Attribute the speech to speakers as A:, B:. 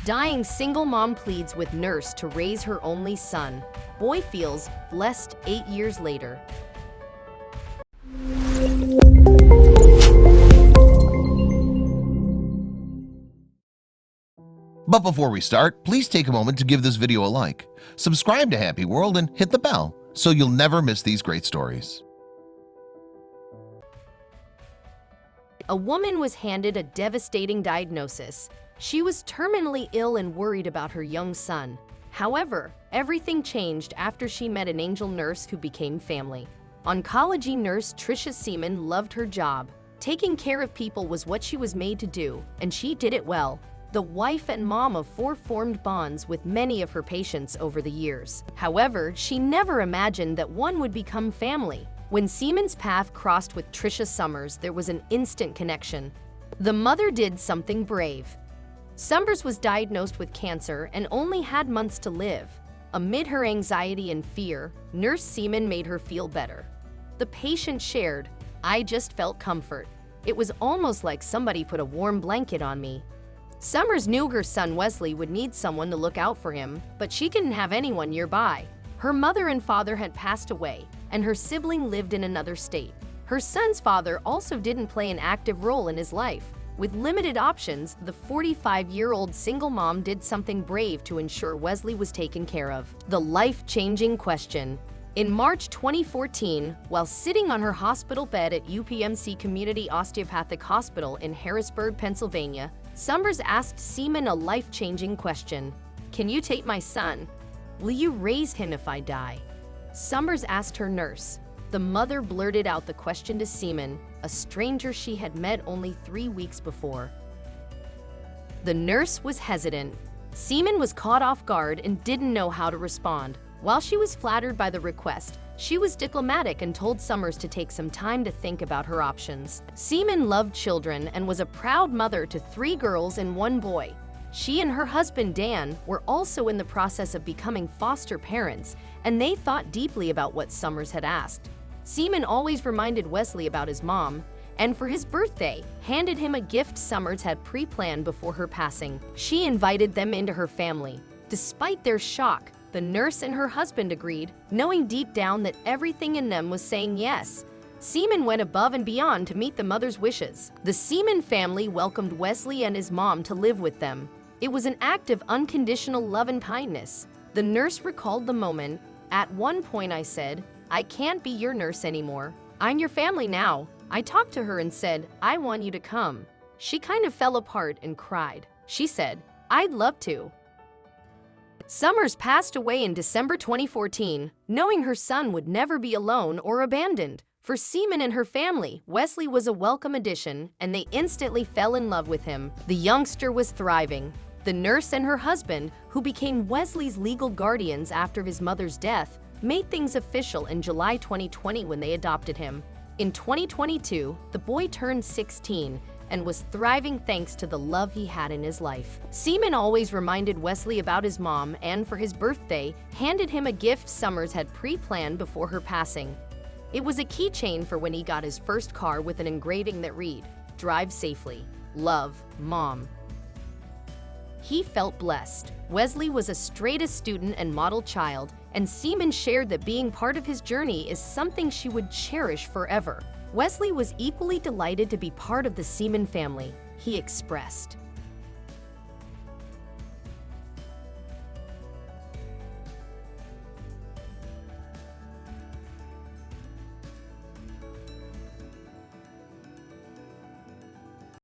A: Dying single mom pleads with nurse to raise her only son. Boy feels blessed 8 years later.
B: But before we start, please take a moment to give this video a like, subscribe to Happy World, and hit the bell so you'll never miss these great stories.
A: A woman was handed a devastating diagnosis. She was terminally ill and worried about her young son. However, everything changed after she met an angel nurse who became family. Oncology nurse Tricia Seaman loved her job. Taking care of people was what she was made to do, and she did it well. The wife and mom of 4 formed bonds with many of her patients over the years. However, she never imagined that one would become family. When Seaman's path crossed with Tricia Summers, there was an instant connection. The mother did something brave. Summers was diagnosed with cancer and only had months to live. Amid her anxiety and fear, Nurse Seaman made her feel better. The patient shared, "I just felt comfort. It was almost like somebody put a warm blanket on me." Summers knew her son Wesley would need someone to look out for him, but she couldn't have anyone nearby. Her mother and father had passed away, and her sibling lived in another state. Her son's father also didn't play an active role in his life. With limited options, the 45-year-old single mom did something brave to ensure Wesley was taken care of. The life-changing question. In March 2014, while sitting on her hospital bed at UPMC Community Osteopathic Hospital in Harrisburg, Pennsylvania, Summers asked Seaman a life-changing question. "Can you take my son? Will you raise him if I die?" Summers asked her nurse. The mother blurted out the question to Seaman, a stranger she had met only 3 weeks before. The nurse was hesitant. Seaman was caught off guard and didn't know how to respond. While she was flattered by the request, she was diplomatic and told Summers to take some time to think about her options. Seaman loved children and was a proud mother to 3 girls and 1 boy. She and her husband Dan were also in the process of becoming foster parents, and they thought deeply about what Summers had asked. Seaman always reminded Wesley about his mom, and for his birthday, handed him a gift Summers had pre-planned before her passing. She invited them into her family. Despite their shock, the nurse and her husband agreed, knowing deep down that everything in them was saying yes. Seaman went above and beyond to meet the mother's wishes. The Seaman family welcomed Wesley and his mom to live with them. It was an act of unconditional love and kindness. The nurse recalled the moment. "At one point I said, 'I can't be your nurse anymore. I'm your family now.' I talked to her and said, 'I want you to come.' She kind of fell apart and cried. She said, 'I'd love to.'" Summers passed away in December 2014, knowing her son would never be alone or abandoned. For Seaman and her family, Wesley was a welcome addition, and they instantly fell in love with him. The youngster was thriving. The nurse and her husband, who became Wesley's legal guardians after his mother's death, made things official in July 2020 when they adopted him. In 2022, the boy turned 16 and was thriving thanks to the love he had in his life. Seaman always reminded Wesley about his mom and, for his birthday, handed him a gift Summers had pre-planned before her passing. It was a keychain for when he got his first car with an engraving that read, "Drive safely. Love, Mom." He felt blessed. Wesley was a straight-A student and model child, and Seaman shared that being part of his journey is something she would cherish forever. Wesley was equally delighted to be part of the Seaman family. He expressed,